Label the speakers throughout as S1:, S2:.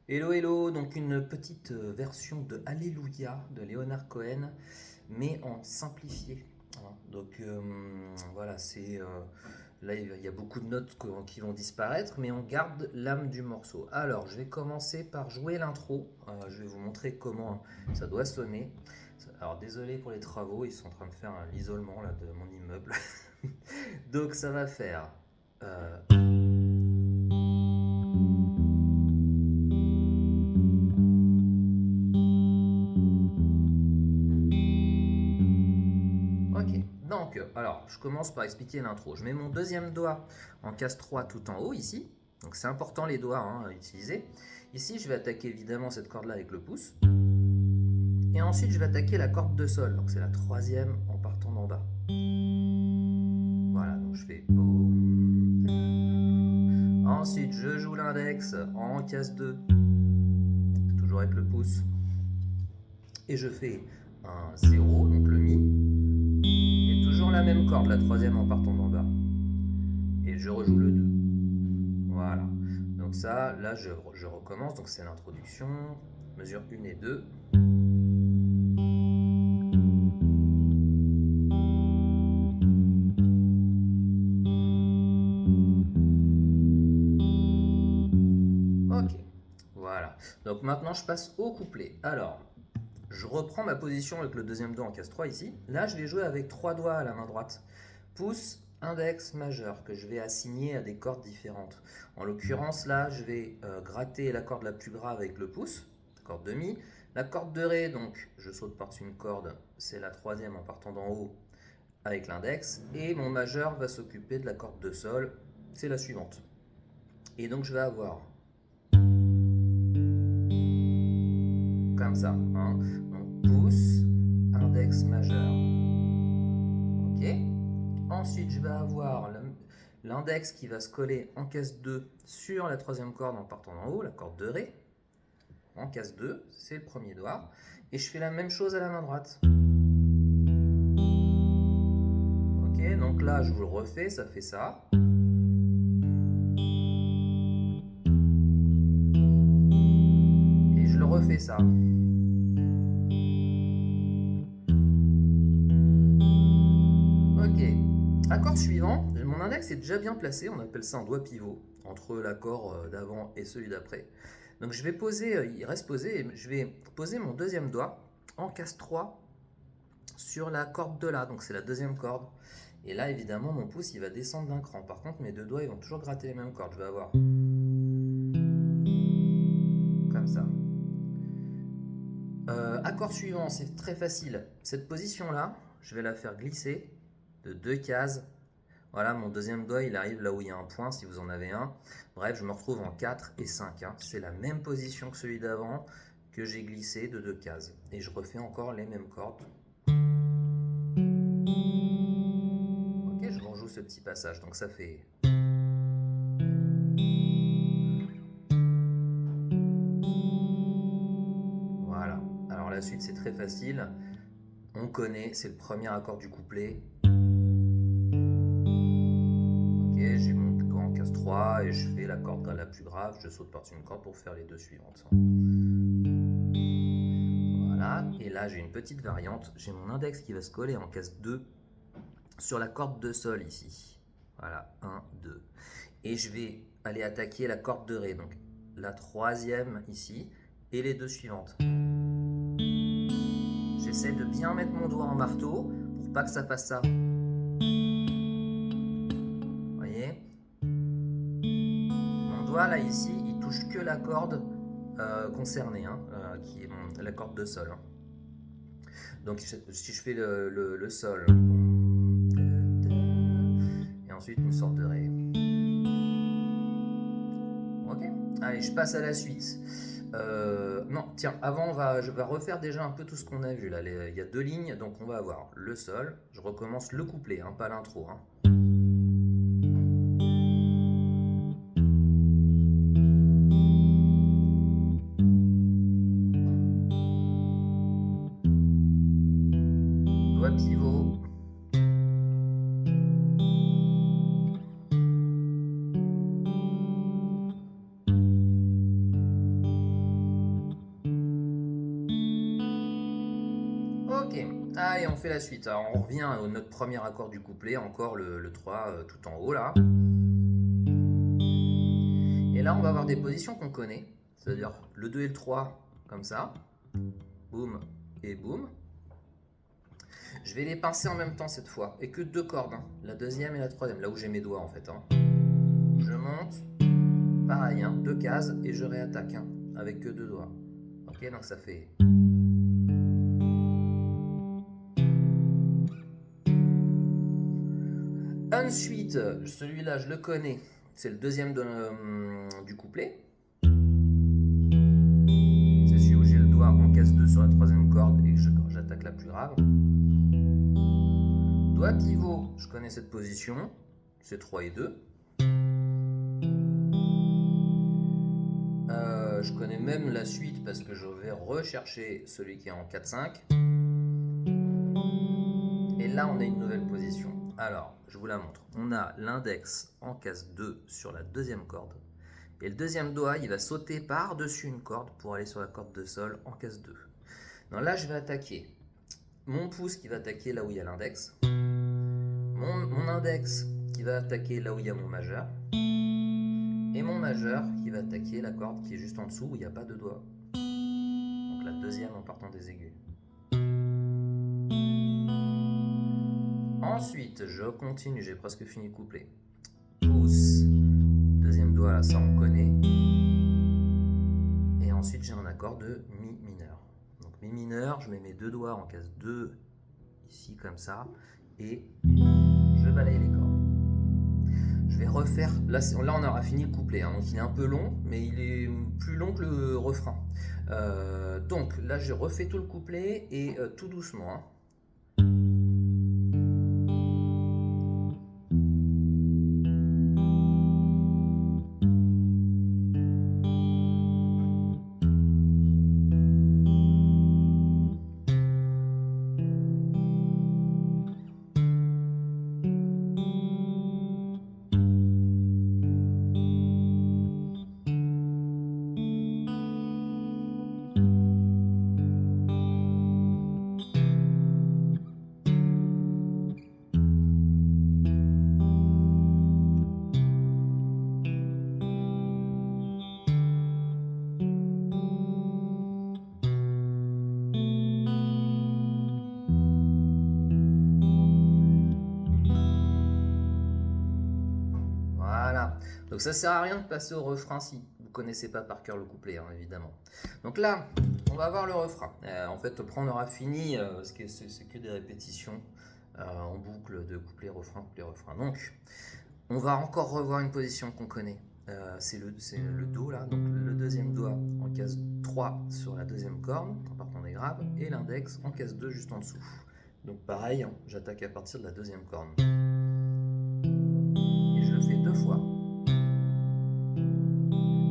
S1: Hello, hello, donc une petite version de Alléluia de Leonard Cohen, mais en simplifié. Hein. Donc voilà, là il y a beaucoup de notes qui vont disparaître, mais on garde l'âme du morceau. Alors je vais commencer par jouer l'intro. Je vais vous montrer comment ça doit sonner. Alors désolé pour les travaux, ils sont en train de faire l'isolement là de mon immeuble. Donc ça va faire. euh, Ok, donc, alors, je commence par expliquer l'intro. Je mets mon deuxième doigt en case 3 tout en haut, ici. Donc, c'est important les doigts à utiliser. Ici, je vais attaquer évidemment cette corde-là avec le pouce. Et ensuite, je vais attaquer la corde de sol. Donc, c'est la troisième en partant d'en bas. Voilà, donc je fais boum. Ensuite, je joue l'index en case 2, toujours avec le pouce. Et je fais un 0, donc le mi. Et toujours la même corde, la troisième en partant d'en bas. Et je rejoue le 2. Voilà. Donc ça, là, je recommence. Donc c'est l'introduction. Mesure 1 et 2. Ok. Voilà. Donc maintenant, je passe au couplet. Alors, je reprends ma position avec le deuxième doigt en case 3 ici. Là, je vais jouer avec 3 doigts à la main droite. Pouce, index, majeur, que je vais assigner à des cordes différentes. En l'occurrence, là, je vais gratter la corde la plus grave avec le pouce, corde de mi. La corde de ré, donc je saute par-dessus une corde, c'est la troisième en partant d'en haut avec l'index. Et mon majeur va s'occuper de la corde de sol, c'est la suivante. Et donc je vais avoir comme ça, hein. Donc pouce, index, majeur. Ok. Ensuite, je vais avoir l'index qui va se coller en case 2 sur la troisième corde en partant d'en haut, la corde de Ré. En case 2, c'est le premier doigt. Et je fais la même chose à la main droite. Ok, donc là, je vous le refais, ça fait ça. Et je le refais ça. Ok. Accord suivant, mon index est déjà bien placé, on appelle ça un doigt pivot, entre l'accord d'avant et celui d'après. Donc je vais poser, il reste posé, et je vais poser mon deuxième doigt en case 3 sur la corde de La, donc c'est la deuxième corde. Et là, évidemment, mon pouce, il va descendre d'un cran. Par contre, mes deux doigts, ils vont toujours gratter les mêmes cordes. Je vais avoir comme ça. Accord suivant, c'est très facile. Cette position-là, je vais la faire glisser de 2 cases. Voilà, mon deuxième doigt, il arrive là où il y a un point, si vous en avez un. Bref, je me retrouve en 4 et 5. Hein. C'est la même position que celui d'avant, que j'ai glissé de 2 cases. Et je refais encore les mêmes cordes. Ok, je vous rejoue ce petit passage. Donc ça fait... Voilà. Alors la suite, c'est très facile. On connaît, c'est le premier accord du couplet. Ok, j'ai mon doigt en case 3 et je fais la corde la plus grave. Je saute par-dessus une corde pour faire les deux suivantes. Voilà. Et là, j'ai une petite variante. J'ai mon index qui va se coller en case 2 sur la corde de sol ici. Voilà, 1, 2. Et je vais aller attaquer la corde de Ré, donc la troisième ici, et les deux suivantes. J'essaie de bien mettre mon doigt en marteau pour pas que ça fasse ça. Vous voyez? Mon doigt là ici, il touche que la corde concernée, hein, qui est la corde de sol. Hein. Donc si je fais le sol, et ensuite une sorte de Ré. Ok. Allez, je passe à la suite. Non, tiens, avant, je vais refaire déjà un peu tout ce qu'on a vu là. Il y a 2 lignes, donc on va avoir le sol. Je recommence le couplet, hein, pas l'intro. Hein. Doigt pivot. Allez, on fait la suite. Alors, on revient à notre premier accord du couplet, encore le 3 tout en haut là. Et là, on va avoir des positions qu'on connaît, c'est-à-dire le 2 et le 3 comme ça, boum et boum. Je vais les pincer en même temps cette fois, et que 2 cordes, hein. La deuxième et la troisième, là où j'ai mes doigts en fait. Hein. Je monte, pareil, 2 cases, et je réattaque avec que 2 doigts. Ok, donc ça fait... Ensuite, celui-là je le connais, c'est le deuxième du couplet. C'est celui où j'ai le doigt en casse 2 sur la troisième corde et que j'attaque la plus grave. Doigt pivot, je connais cette position, c'est 3 et 2. Je connais même la suite parce que je vais rechercher celui qui est en 4-5. Et là, on a une nouvelle position. Alors, je vous la montre. On a l'index en casse 2 sur la deuxième corde. Et le deuxième doigt, il va sauter par-dessus une corde pour aller sur la corde de sol en casse 2. Donc là, je vais attaquer mon pouce qui va attaquer là où il y a l'index. Mon index qui va attaquer là où il y a mon majeur. Et mon majeur qui va attaquer la corde qui est juste en dessous où il n'y a pas de doigt. Donc la deuxième en partant des aigus. Ensuite, je continue, j'ai presque fini le couplet. Pouce, deuxième doigt, là, ça on connaît. Et ensuite, j'ai un accord de Mi mineur. Donc Mi mineur, je mets mes 2 doigts en case 2, ici comme ça, et je balaye les cordes. Je vais refaire, là on aura fini le couplet, hein, donc il est un peu long, mais il est plus long que le refrain. Donc là, je refais tout le couplet et tout doucement. Hein. Voilà, donc ça sert à rien de passer au refrain si vous connaissez pas par cœur le couplet, hein, évidemment. Donc là, on va voir le refrain. En fait, après on aura fini, parce que c'est que des répétitions en boucle de couplet, refrain, Donc, on va encore revoir une position qu'on connaît. C'est le Do là, donc le deuxième doigt en case 3 sur la deuxième corde, en partant des graves, et l'index en case 2 juste en dessous. Donc pareil, hein, j'attaque à partir de la deuxième corde. Et je le fais 2 fois.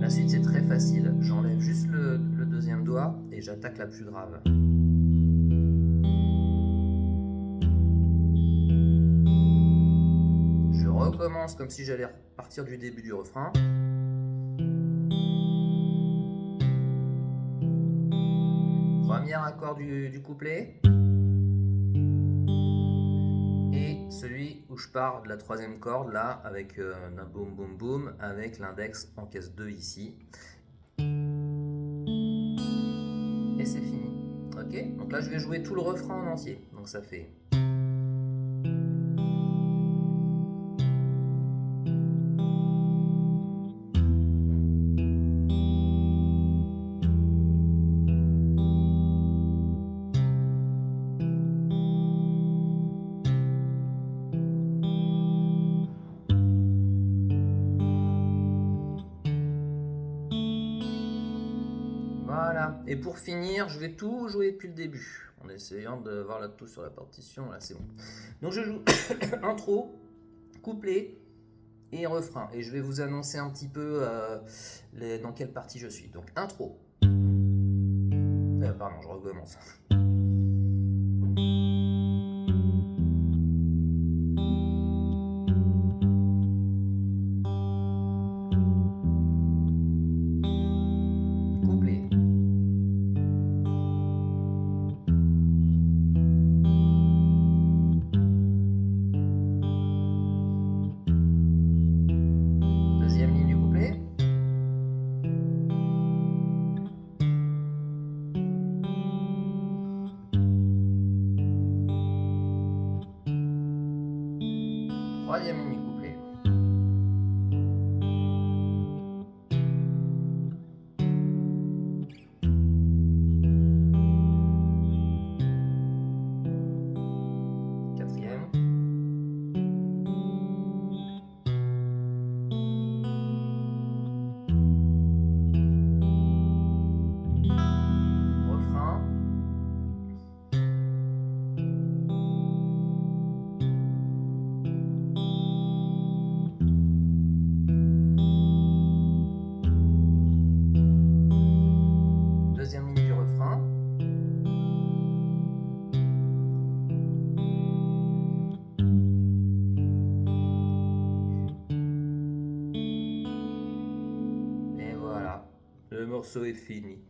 S1: La suite c'est très facile, j'enlève juste le deuxième doigt et j'attaque la plus grave. Je recommence comme si j'allais repartir du début du refrain. Premier accord du couplet. Et celui où je pars de la troisième corde là avec un boum boum boum avec l'index en case 2 ici. Et c'est fini. Ok, donc là je vais jouer tout le refrain en entier. Donc ça fait... Voilà, et pour finir, je vais tout jouer depuis le début, en essayant de voir là tout sur la partition, là c'est bon. Donc je joue intro, couplet et refrain, et je vais vous annoncer un petit peu dans quelle partie je suis. Donc intro. Pardon, je recommence. troisième mini-couplet. Quatrième. Refrain. Deuxième ligne du refrain. Et voilà, le morceau est fini.